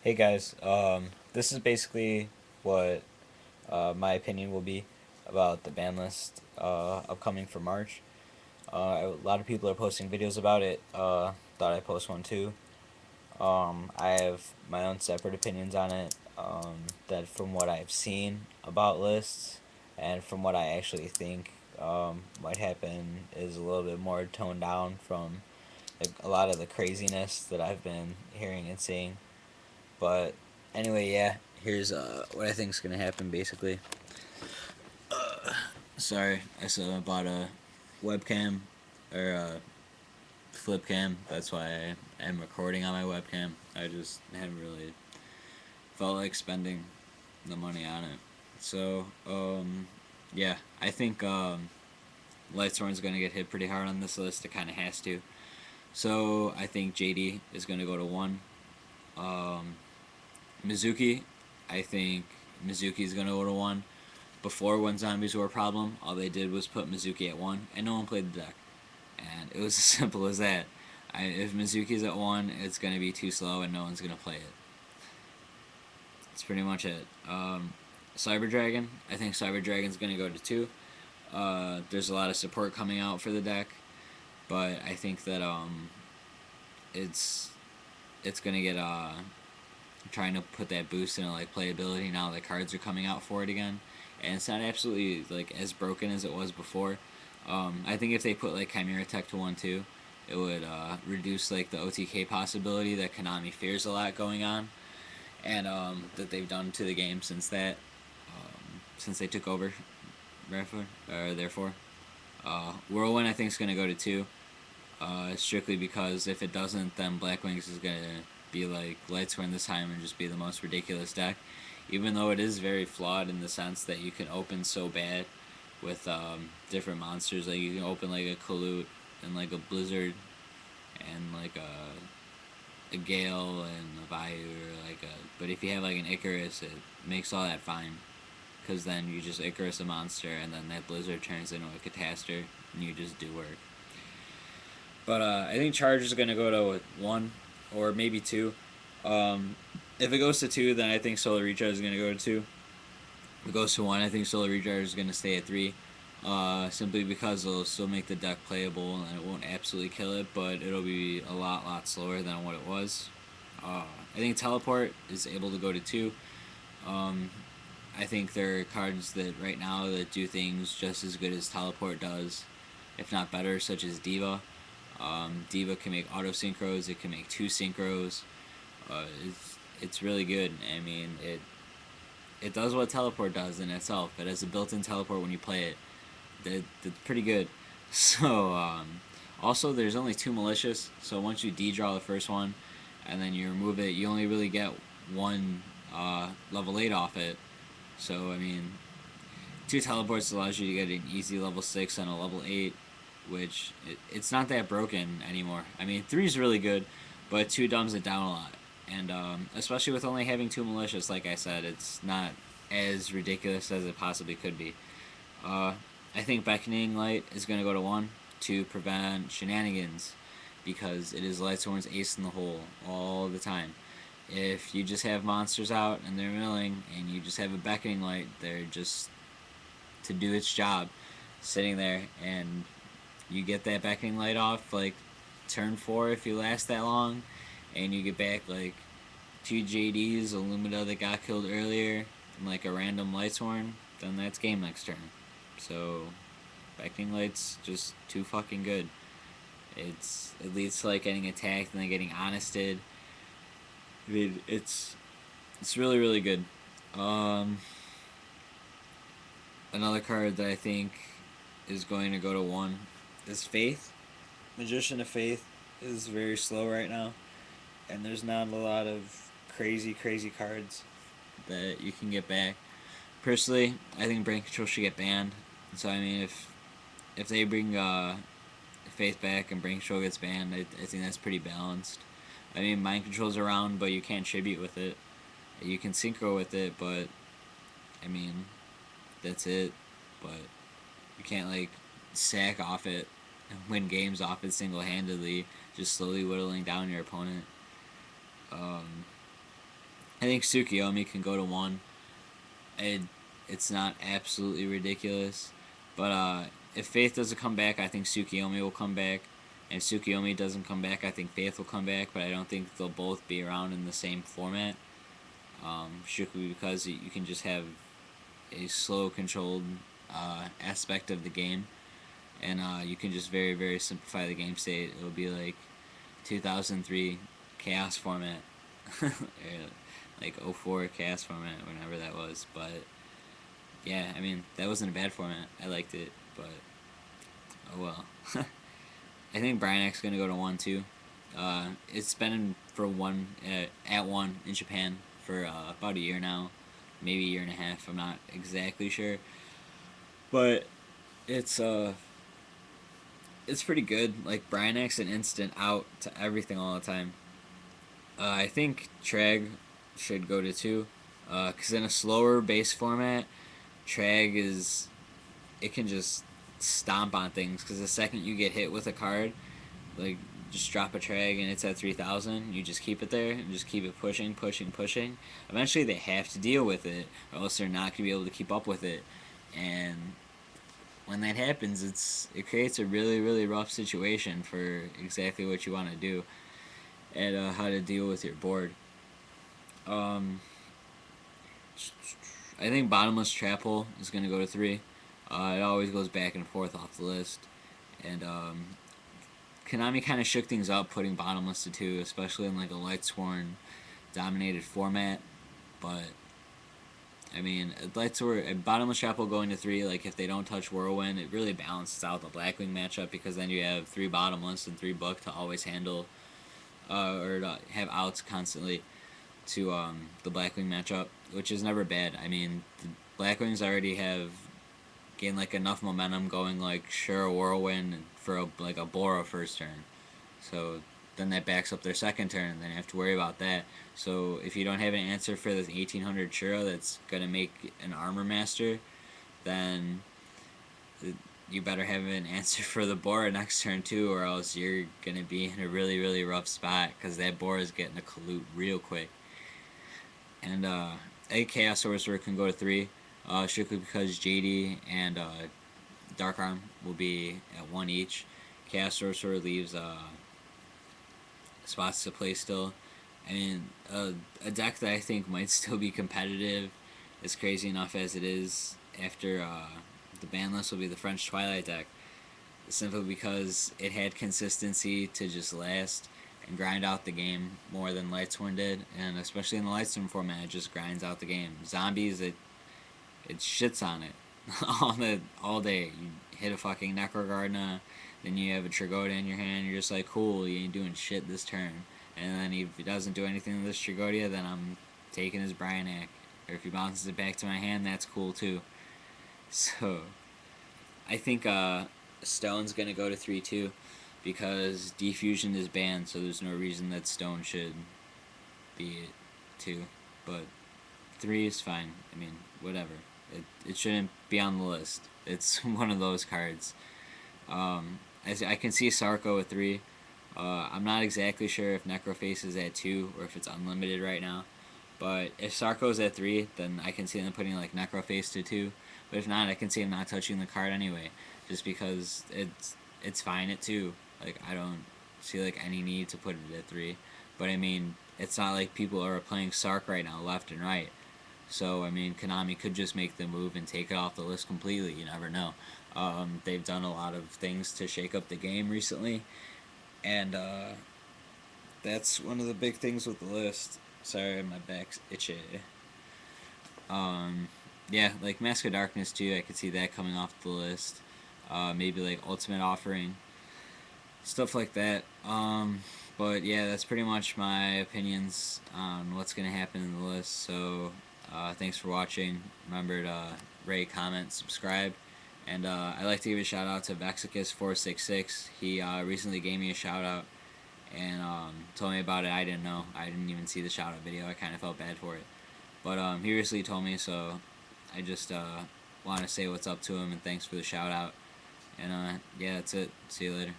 Hey guys, this is basically what my opinion will be about the ban list upcoming for March. A lot of people are posting videos about it. Thought I'd post one too. I have my own separate opinions on it. That from what I've seen about lists and from what I actually think might happen is a little bit more toned down from like, a lot of the craziness that I've been hearing and seeing. But anyway, yeah, here's what I think is gonna happen basically. Sorry, I bought a webcam or a flip cam. That's why I am recording on my webcam. I just hadn't really felt like spending the money on it. So, yeah, I think Lightsworn's gonna get hit pretty hard on this list. It kind of has to. So I think JD is gonna go to one. Um, Mizuki, I think Mizuki is gonna go to one. Before, when zombies were a problem, all they did was put Mizuki at one, and no one played the deck. And it was as simple as that. If Mizuki's at one, it's gonna be too slow, and no one's gonna play it. That's pretty much it. Cyber Dragon, I think Cyber Dragon's gonna go to two. There's a lot of support coming out for the deck, but I think that it's it's gonna get trying to put that boost in like playability now that cards are coming out for it again, and it's not absolutely like as broken as it was before. I think if they put like Chimera Tech to one too, it would reduce like the OTK possibility that Konami fears a lot going on, and that they've done to the game since they took over, therefore. Whirlwind I think is gonna go to two, strictly because if it doesn't, then Black Wings is gonna be like Lightsworn this time and just be the most ridiculous deck. Even though it is very flawed in the sense that you can open so bad with different monsters. Like you can open like a Kalut and like a Blizzard and like a Gale and a Vayu or like a. But if you have like an Icarus, it makes all that fine. Because then you just Icarus a monster and then that Blizzard turns into a Catastor and you just do work. But I think Charge is going to go to one or maybe two. Um, if it goes to two, then I think Solar Recharge is going to go to two. If it goes to one, I think Solar Recharge is going to stay at three. Simply because it'll still make the deck playable and it won't absolutely kill it, but it'll be a lot slower than what it was. I think Teleport is able to go to two. Um, I think there are cards that right now that do things just as good as Teleport does, if not better, such as Diva. Diva can make auto synchros. It can make two synchros. It's really good. I mean, it does what Teleport does in itself. It has a built-in teleport when you play it. That's pretty good. So also there's only two malicious. So once you de-draw the first one, and then you remove it, you only really get one level 8 off it. So I mean, two teleports allows you to get an easy level 6 and a level 8, which it's not that broken anymore. I mean, 3 is really good, but 2 dumbs it down a lot. And especially with only having 2 malicious, like I said, it's not as ridiculous as it possibly could be. Uh, I think Beckoning Light is going to go to 1 to prevent shenanigans, because it is Lightsworn's ace in the hole all the time. If you just have monsters out and they're milling, and you just have a Beckoning Light, they're just to do its job, sitting there, and you get that Beckoning Light off like turn 4 if you last that long, and you get back like 2 JDs, a Lumina that got killed earlier, and like a random Lightsworn, then that's game next turn. So Beckoning Light's just too fucking good. It leads to like getting attacked and then getting honested. I mean, it's really good. Um, Another card that I think is going to go to 1 is Faith. Magician of Faith is very slow right now, and there's not a lot of crazy cards that you can get back. Personally, I think Brain Control should get banned. So I mean, if they bring Faith back and Brain Control gets banned, I think that's pretty balanced. I mean, Mind Control's around, but you can't tribute with it. You can synchro with it, but I mean, that's it. But you can't like sack off it and win games off it single handedly, just slowly whittling down your opponent. Um, think Tsukiyomi can go to 1. It, it's not absolutely ridiculous. But if Faith doesn't come back, I think Tsukiyomi will come back. And if Tsukiyomi doesn't come back, I think Faith will come back. But I don't think they'll both be around in the same format. Strictly because you can just have a slow, controlled aspect of the game. And you can just very, very simplify the game state. It'll be like 2003 Chaos format. Or like 04 Chaos format, whenever that was. But yeah, I mean, that wasn't a bad format. I liked it, but oh well. I think Brainiac's going to go to 1 too. It's been for 1 at 1 in Japan for about a year now, maybe a year and a half. I'm not exactly sure, but it's pretty good. Like Brainiac's an instant out to everything all the time. I think Trag should go to 2, because in a slower base format, Trag it can just stomp on things, because the second you get hit with a card, like just drop a Trag and it's at 3,000, you just keep it there and just keep it pushing, pushing, pushing. Eventually they have to deal with it, or else they're not going to be able to keep up with it. And when that happens, it creates a really, really rough situation for exactly what you want to do and how to deal with your board. I think Bottomless Trap Hole is going to go to 3. It always goes back and forth off the list. And Konami kind of shook things up putting Bottomless to 2, especially in like a Lightsworn dominated format. But I mean, Bottomless Trap Hole going to 3, like if they don't touch Whirlwind, it really balances out the Blackwing matchup, because then you have 3 Bottomless and 3 Book to always handle or to have outs constantly to the Blackwing matchup, which is never bad. I mean, the Blackwings already have gained like enough momentum going like sure Whirlwind for a Bora first turn, so then that backs up their second turn, then you have to worry about that. So if you don't have an answer for this 1800 Shura that's gonna make an Armor Master, then you better have an answer for the Bora next turn too, or else you're gonna be in a really, really rough spot, because that Bora is getting a Kalut real quick. And I think Chaos Sorcerer can go to 3, strictly because JD and Dark Arm will be at 1 each. Chaos Sorcerer leaves spots to play still. I mean, a deck that I think might still be competitive, as crazy enough as it is after the ban list, will be the French Twilight deck. Simply because it had consistency to just last and grind out the game more than Lightsworn did, and especially in the Lightsworn format, it just grinds out the game. Zombies, it shits on it all day. You hit a fucking Necrogardna, then you have a Tragoda in your hand, you're just like, cool, you ain't doing shit this turn. And then if he doesn't do anything to this Tragodia, then I'm taking his Brainiac. Or if he bounces it back to my hand, that's cool too. So, I think Stone's gonna go to 3 too, because Defusion is banned, so there's no reason that Stone should be 2. But 3 is fine. I mean, whatever. It shouldn't be on the list. It's one of those cards. I can see Sarko at 3. I'm not exactly sure if Necroface is at 2 or if it's unlimited right now. But if Sarko's at 3, then I can see them putting like Necroface to 2. But if not, I can see him not touching the card anyway, just because it's fine at 2. Like, I don't see like any need to put it at 3. But I mean, it's not like people are playing Sark right now left and right. So I mean, Konami could just make the move and take it off the list completely. You never know. They've done a lot of things to shake up the game recently, and that's one of the big things with the list. Sorry, my back's itchy. Yeah, like Mask of Darkness too, I could see that coming off the list. Maybe like Ultimate Offering, stuff like that. But yeah, that's pretty much my opinions on what's going to happen in the list. So thanks for watching. Remember to rate, comment, subscribe. And I'd like to give a shout out to Vexicus466. He recently gave me a shout out and told me about it. I didn't know. I didn't even see the shout out video. I kind of felt bad for it. But he recently told me, so I just want to say what's up to him and thanks for the shout out. And yeah, that's it. See you later.